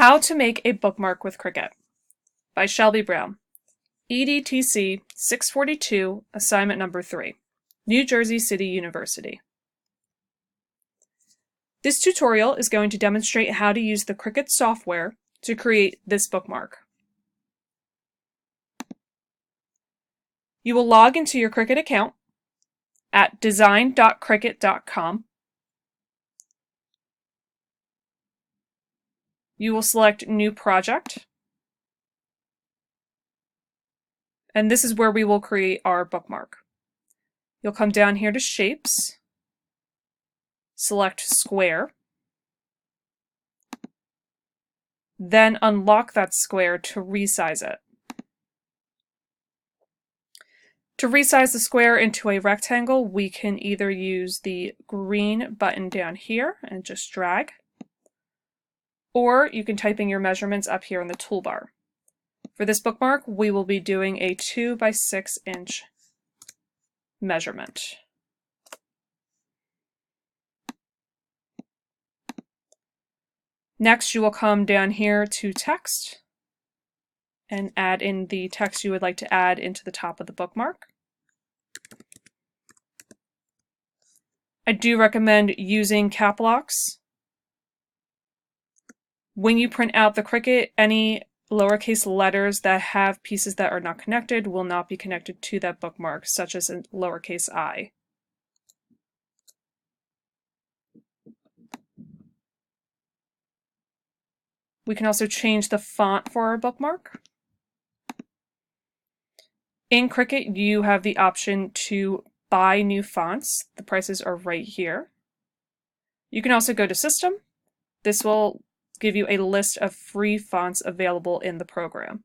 How to Make a Bookmark with Cricut by Shelby Brown. EDTC 642, assignment number 3, New Jersey City University. This tutorial is going to demonstrate how to use the Cricut software to create this bookmark. You will log into your Cricut account at design.cricut.com. You will select New Project, and this is where we will create our bookmark. You'll come down here to Shapes, select Square, then unlock that square to resize it. To resize the square into a rectangle, we can either use the green button down here and just drag, or you can type in your measurements up here in the toolbar. For this bookmark, we will be doing a 2 by 6 inch measurement. Next, you will come down here to Text and add in the text you would like to add into the top of the bookmark. I do recommend using cap locks. When you print out the Cricut, any lowercase letters that have pieces that are not connected will not be connected to that bookmark, such as a lowercase I. We can also change the font for our bookmark. In Cricut, you have the option to buy new fonts. The prices are right here. You can also go to System. This will give you a list of free fonts available in the program.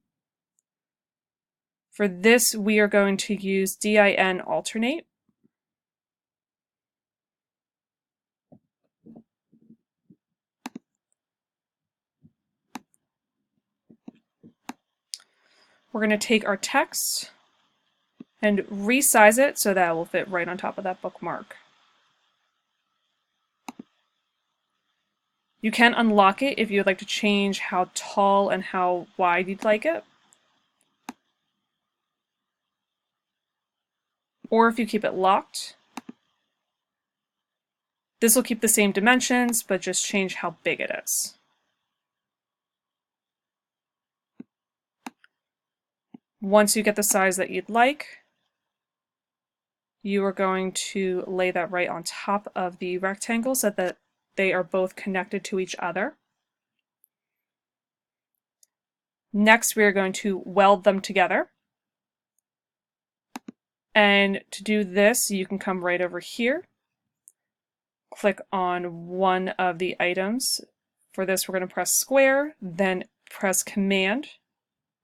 For this, we are going to use DIN Alternate. We're going to take our text and resize it so that it will fit right on top of that bookmark. You can unlock it if you would like to change how tall and how wide you'd like it. Or if you keep it locked, this will keep the same dimensions, but just change how big it is. Once you get the size that you'd like, you are going to lay that right on top of the rectangle so that they are both connected to each other. Next, we are going to weld them together. And to do this, you can come right over here, click on one of the items. For this, we're going to press Square, then press Command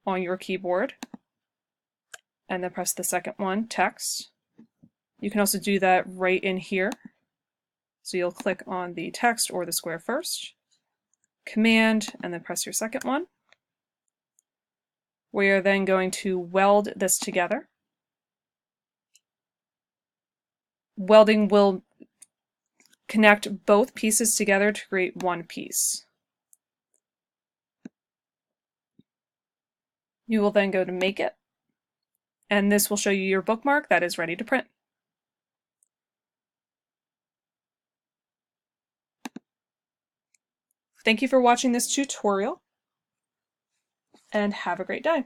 on your keyboard, and then press the second one, Text. You can also do that right in here. So you'll click on the text or the square first, Command, and then press your second one. We are then going to weld this together. Welding will connect both pieces together to create one piece. You will then go to Make It, and this will show you your bookmark that is ready to print. Thank you for watching this tutorial, and have a great day.